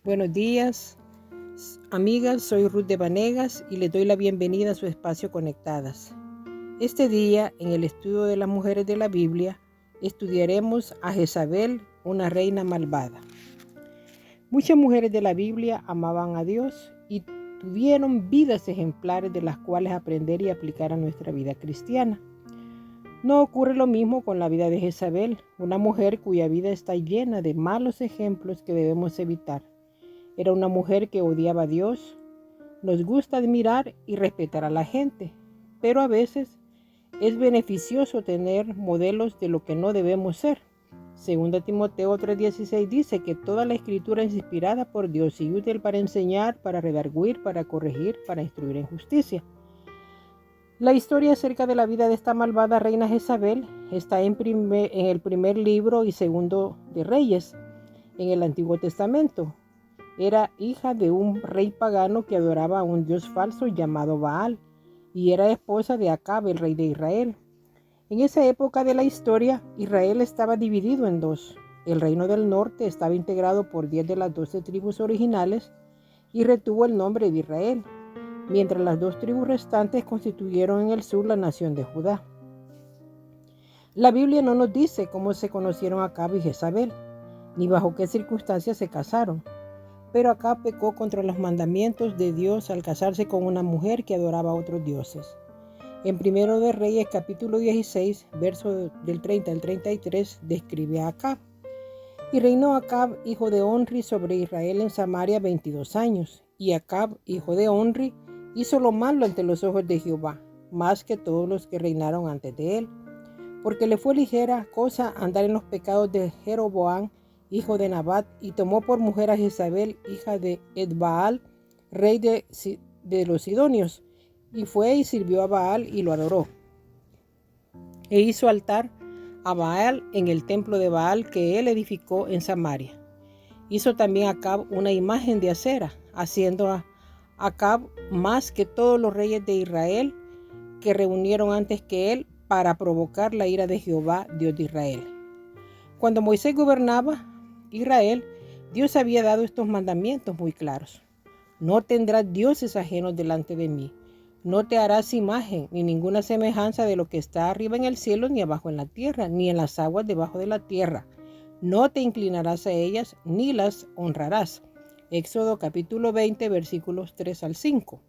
Buenos días, amigas, soy Ruth de Vanegas y les doy la bienvenida a su espacio Conectadas. Este día, en el estudio de las mujeres de la Biblia, estudiaremos a Jezabel, una reina malvada. Muchas mujeres de la Biblia amaban a Dios y tuvieron vidas ejemplares de las cuales aprender y aplicar a nuestra vida cristiana. No ocurre lo mismo con la vida de Jezabel, una mujer cuya vida está llena de malos ejemplos que debemos evitar. Era una mujer que odiaba a Dios. Nos gusta admirar y respetar a la gente, pero a veces es beneficioso tener modelos de lo que no debemos ser. Segunda Timoteo 3:16 dice que toda la escritura es inspirada por Dios y útil para enseñar, para redarguir, para corregir, para instruir en justicia. La historia acerca de la vida de esta malvada reina Jezabel está en el primer libro y segundo de Reyes, en el Antiguo Testamento. Era hija de un rey pagano que adoraba a un dios falso llamado Baal y era esposa de Acab, el rey de Israel. En esa época de la historia, Israel estaba dividido en dos. El reino del norte estaba integrado por 10 de las 12 tribus originales y retuvo el nombre de Israel, mientras las 2 tribus restantes constituyeron en el sur la nación de Judá. La Biblia no nos dice cómo se conocieron Acab y Jezabel, ni bajo qué circunstancias se casaron. Pero Acab pecó contra los mandamientos de Dios al casarse con una mujer que adoraba a otros dioses. En 1 de Reyes capítulo 16, verso del 30 al 33, describe a Acab. Y reinó Acab, hijo de Onri, sobre Israel en Samaria 22 años. Y Acab, hijo de Onri, hizo lo malo ante los ojos de Jehová, más que todos los que reinaron antes de él. Porque le fue ligera cosa andar en los pecados de Jeroboam, hijo de Nabat, y tomó por mujer a Jezabel, hija de Edbaal, rey de los Sidonios, y fue y sirvió a Baal y lo adoró. E hizo altar a Baal en el templo de Baal que él edificó en Samaria. Hizo también Acab una imagen de acera, haciendo a Acab más que todos los reyes de Israel que reunieron antes que él para provocar la ira de Jehová, Dios de Israel. Cuando Moisés gobernaba Israel, Dios había dado estos mandamientos muy claros. No tendrás dioses ajenos delante de mí. No te harás imagen ni ninguna semejanza de lo que está arriba en el cielo, ni abajo en la tierra, ni en las aguas debajo de la tierra. No te inclinarás a ellas, ni las honrarás. Éxodo capítulo 20, versículos 3 al 5.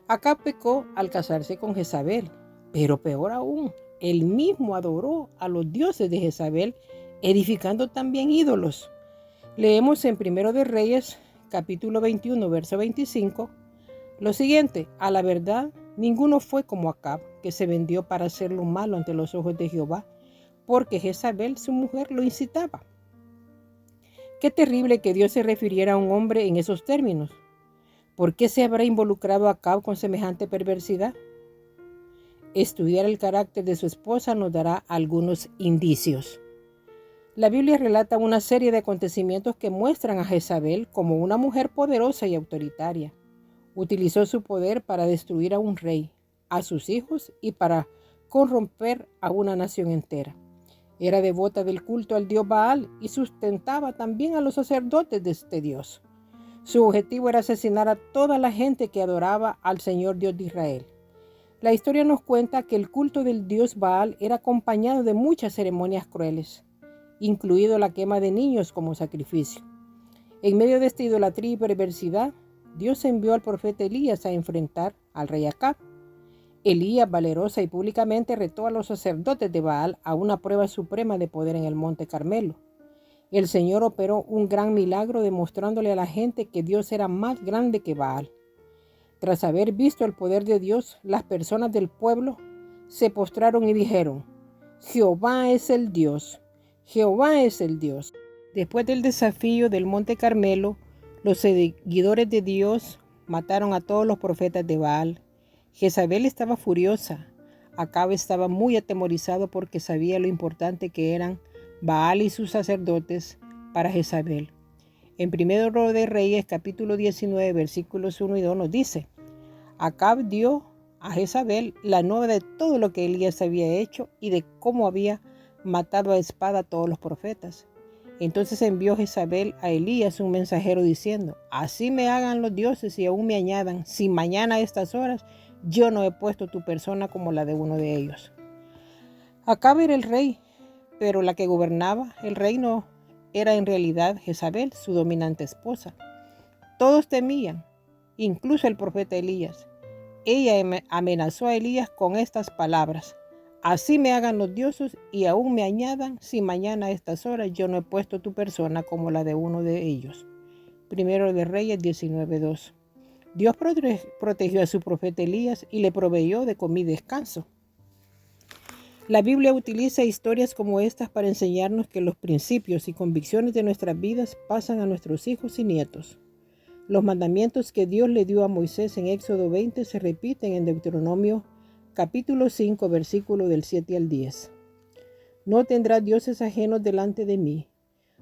Acab pecó al casarse con Jezabel, pero peor aún, él mismo adoró a los dioses de Jezabel, edificando también ídolos. Leemos en 1 de Reyes, capítulo 21, verso 25, lo siguiente: a la verdad, ninguno fue como Acab, que se vendió para hacer lo malo ante los ojos de Jehová, porque Jezabel, su mujer, lo incitaba. Qué terrible que Dios se refiriera a un hombre en esos términos. ¿Por qué se habrá involucrado Acab con semejante perversidad? Estudiar el carácter de su esposa nos dará algunos indicios. La Biblia relata una serie de acontecimientos que muestran a Jezabel como una mujer poderosa y autoritaria. Utilizó su poder para destruir a un rey, a sus hijos y para corromper a una nación entera. Era devota del culto al dios Baal y sustentaba también a los sacerdotes de este dios. Su objetivo era asesinar a toda la gente que adoraba al Señor Dios de Israel. La historia nos cuenta que el culto del dios Baal era acompañado de muchas ceremonias crueles, incluido la quema de niños como sacrificio. En medio de esta idolatría y perversidad, Dios envió al profeta Elías a enfrentar al rey Acab. Elías, valerosa y públicamente, retó a los sacerdotes de Baal a una prueba suprema de poder en el monte Carmelo. El Señor operó un gran milagro demostrándole a la gente que Dios era más grande que Baal. Tras haber visto el poder de Dios, las personas del pueblo se postraron y dijeron: Jehová es el Dios, Jehová es el Dios. Después del desafío del monte Carmelo, los seguidores de Dios mataron a todos los profetas de Baal. Jezabel estaba furiosa. Acab estaba muy atemorizado porque sabía lo importante que eran Baal y sus sacerdotes para Jezabel. En 1 de Reyes, capítulo 19, versículos 1 y 2 nos dice: Acab dio a Jezabel la nueva de todo lo que Elías había hecho y de cómo había matado a espada a todos los profetas. Entonces envió Jezabel a Elías un mensajero diciendo: así me hagan los dioses y aún me añadan, si mañana a estas horas yo no he puesto tu persona como la de uno de ellos. Acab era el rey, pero la que gobernaba el reino era en realidad Jezabel, su dominante esposa. Todos temían, incluso el profeta Elías. Ella amenazó a Elías con estas palabras: así me hagan los dioses y aún me añadan, si mañana a estas horas yo no he puesto tu persona como la de uno de ellos. Primero de Reyes 19:2. Dios protegió a su profeta Elías y le proveyó de comida y descanso. La Biblia utiliza historias como estas para enseñarnos que los principios y convicciones de nuestras vidas pasan a nuestros hijos y nietos. Los mandamientos que Dios le dio a Moisés en Éxodo 20 se repiten en Deuteronomio capítulo 5, versículo del 7 al 10. No tendrás dioses ajenos delante de mí.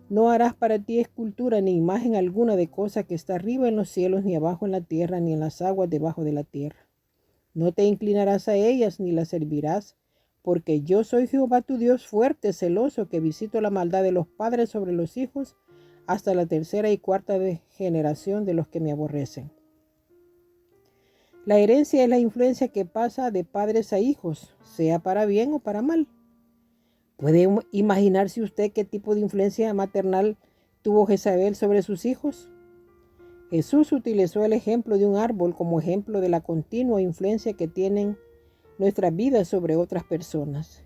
No harás para ti escultura ni imagen alguna de cosa que está arriba en los cielos, ni abajo en la tierra, ni en las aguas debajo de la tierra. No te inclinarás a ellas ni las servirás, porque yo soy Jehová tu Dios fuerte, celoso, que visito la maldad de los padres sobre los hijos hasta la tercera y cuarta generación de los que me aborrecen. La herencia es la influencia que pasa de padres a hijos, sea para bien o para mal. ¿Puede imaginarse usted qué tipo de influencia maternal tuvo Jezabel sobre sus hijos? Jesús utilizó el ejemplo de un árbol como ejemplo de la continua influencia que tienen nuestras vidas sobre otras personas.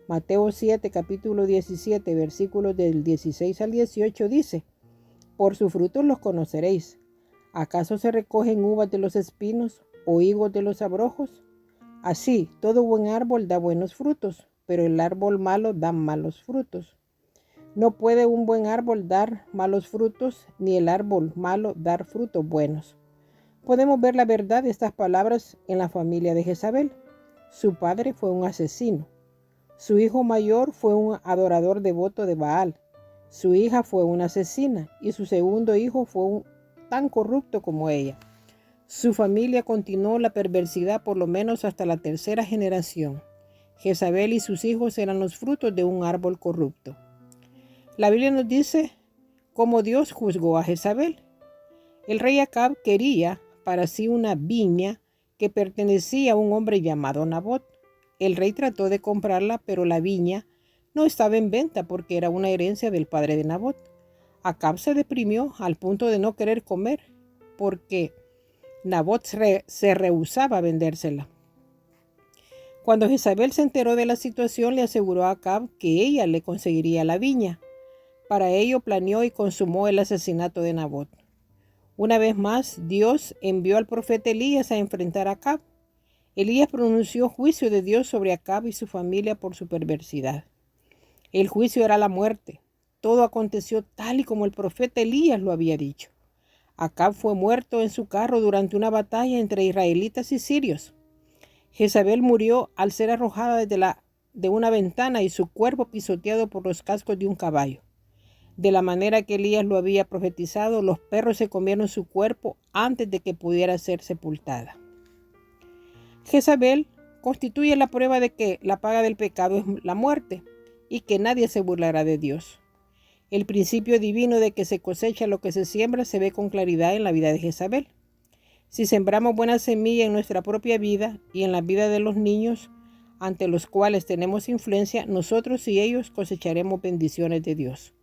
Mateo 7, capítulo 17, versículos del 16 al 18 dice: por sus frutos los conoceréis. ¿Acaso se recogen uvas de los espinos o higos de los abrojos? Así, todo buen árbol da buenos frutos, pero el árbol malo da malos frutos. No puede un buen árbol dar malos frutos, ni el árbol malo dar frutos buenos. Podemos ver la verdad de estas palabras en la familia de Jezabel. Su padre fue un asesino. Su hijo mayor fue un adorador devoto de Baal. Su hija fue una asesina y su segundo hijo fue tan corrupto como ella. Su familia continuó la perversidad por lo menos hasta la tercera generación. Jezabel y sus hijos eran los frutos de un árbol corrupto. La Biblia nos dice cómo Dios juzgó a Jezabel. El rey Acab quería para sí una viña que pertenecía a un hombre llamado Nabot. El rey trató de comprarla, pero la viña no estaba en venta porque era una herencia del padre de Nabot. Acab se deprimió al punto de no querer comer porque Nabot se rehusaba a vendérsela. Cuando Jezabel se enteró de la situación, le aseguró a Acab que ella le conseguiría la viña. Para ello planeó y consumó el asesinato de Nabot. Una vez más, Dios envió al profeta Elías a enfrentar a Acab. Elías pronunció juicio de Dios sobre Acab y su familia por su perversidad. El juicio era la muerte. Todo aconteció tal y como el profeta Elías lo había dicho. Acab fue muerto en su carro durante una batalla entre israelitas y sirios. Jezabel murió al ser arrojada de una ventana y su cuerpo pisoteado por los cascos de un caballo. De la manera que Elías lo había profetizado, los perros se comieron su cuerpo antes de que pudiera ser sepultada. Jezabel constituye la prueba de que la paga del pecado es la muerte y que nadie se burlará de Dios. El principio divino de que se cosecha lo que se siembra se ve con claridad en la vida de Jezabel. Si sembramos buena semilla en nuestra propia vida y en la vida de los niños ante los cuales tenemos influencia, nosotros y ellos cosecharemos bendiciones de Dios.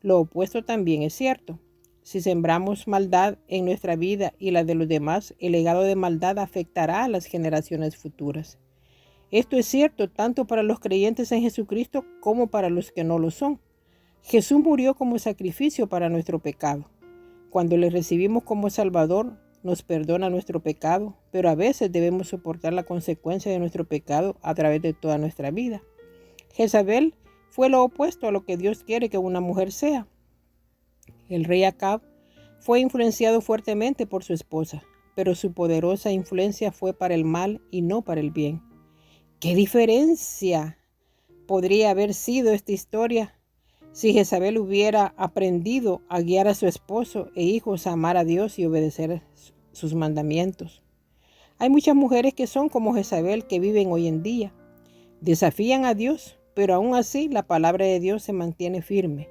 Lo opuesto también es cierto. Si sembramos maldad en nuestra vida y la de los demás, el legado de maldad afectará a las generaciones futuras. Esto es cierto tanto para los creyentes en Jesucristo como para los que no lo son. Jesús murió como sacrificio para nuestro pecado. Cuando le recibimos como Salvador, nos perdona nuestro pecado, pero a veces debemos soportar la consecuencia de nuestro pecado a través de toda nuestra vida. Jezabel fue lo opuesto a lo que Dios quiere que una mujer sea. El rey Acab fue influenciado fuertemente por su esposa, pero su poderosa influencia fue para el mal y no para el bien. ¿Qué diferencia podría haber sido esta historia si Jezabel hubiera aprendido a guiar a su esposo e hijos a amar a Dios y obedecer sus mandamientos? Hay muchas mujeres que son como Jezabel que viven hoy en día. Desafían a Dios, pero aún así la palabra de Dios se mantiene firme.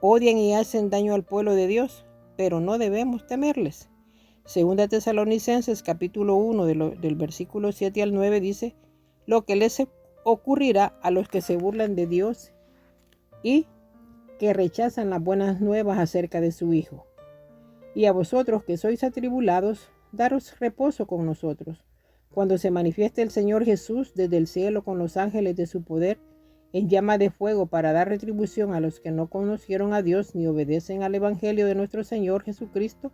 odian y hacen daño al pueblo de Dios, pero no debemos temerles. Segunda Tesalonicenses capítulo 1 del versículo 7 al 9 dice: lo que les ocurrirá a los que se burlan de Dios y que rechazan las buenas nuevas acerca de su Hijo. Y a vosotros que sois atribulados, daros reposo con nosotros, cuando se manifieste el Señor Jesús desde el cielo con los ángeles de su poder, en llama de fuego, para dar retribución a los que no conocieron a Dios ni obedecen al Evangelio de nuestro Señor Jesucristo,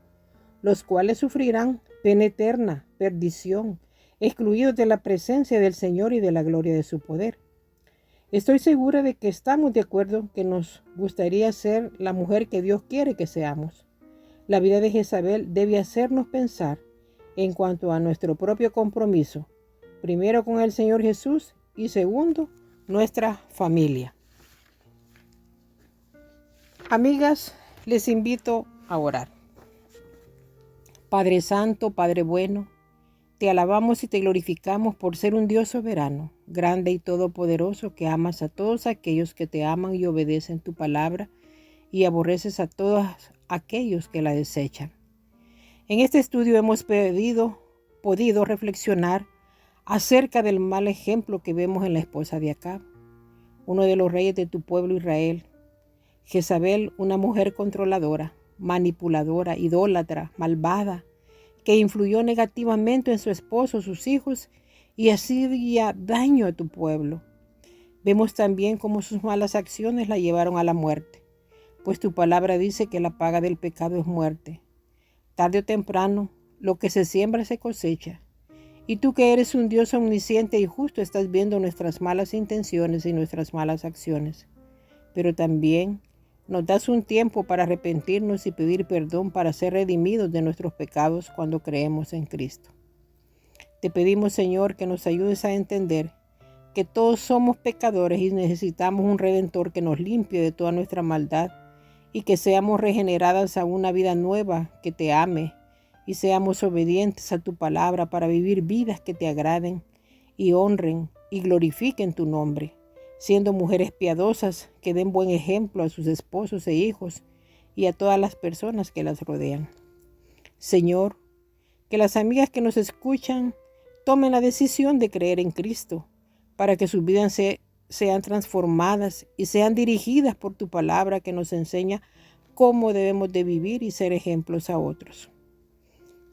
los cuales sufrirán pena eterna, perdición, excluidos de la presencia del Señor y de la gloria de su poder. Estoy segura de que estamos de acuerdo que nos gustaría ser la mujer que Dios quiere que seamos. La vida de Jezabel debe hacernos pensar en cuanto a nuestro propio compromiso, primero con el Señor Jesús y segundo, nuestra familia. Amigas, les invito a orar. Padre Santo, Padre bueno, te alabamos y te glorificamos por ser un Dios soberano, grande y todopoderoso, que amas a todos aquellos que te aman y obedecen tu palabra, y aborreces a todos aquellos que la desechan. En este estudio hemos podido reflexionar acerca del mal ejemplo que vemos en la esposa de Acab, uno de los reyes de tu pueblo Israel. Jezabel, una mujer controladora, manipuladora, idólatra, malvada, que influyó negativamente en su esposo, sus hijos, y hacía daño a tu pueblo. Vemos también cómo sus malas acciones la llevaron a la muerte, pues tu palabra dice que la paga del pecado es muerte. Tarde o temprano, lo que se siembra se cosecha. Y tú, que eres un Dios omnisciente y justo, estás viendo nuestras malas intenciones y nuestras malas acciones. Pero también nos das un tiempo para arrepentirnos y pedir perdón, para ser redimidos de nuestros pecados cuando creemos en Cristo. Te pedimos, Señor, que nos ayudes a entender que todos somos pecadores y necesitamos un Redentor que nos limpie de toda nuestra maldad, y que seamos regeneradas a una vida nueva que te ame, y seamos obedientes a tu palabra para vivir vidas que te agraden y honren y glorifiquen tu nombre, siendo mujeres piadosas que den buen ejemplo a sus esposos e hijos y a todas las personas que las rodean. Señor, que las amigas que nos escuchan tomen la decisión de creer en Cristo, para que sus vidas sean transformadas y sean dirigidas por tu palabra, que nos enseña cómo debemos de vivir y ser ejemplos a otros.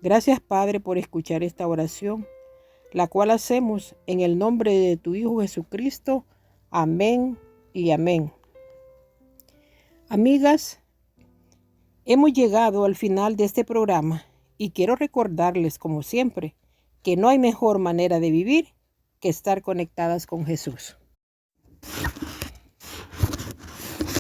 Gracias, Padre, por escuchar esta oración, la cual hacemos en el nombre de tu Hijo Jesucristo. Amén y amén. Amigas, hemos llegado al final de este programa y quiero recordarles, como siempre, que no hay mejor manera de vivir que estar conectadas con Jesús.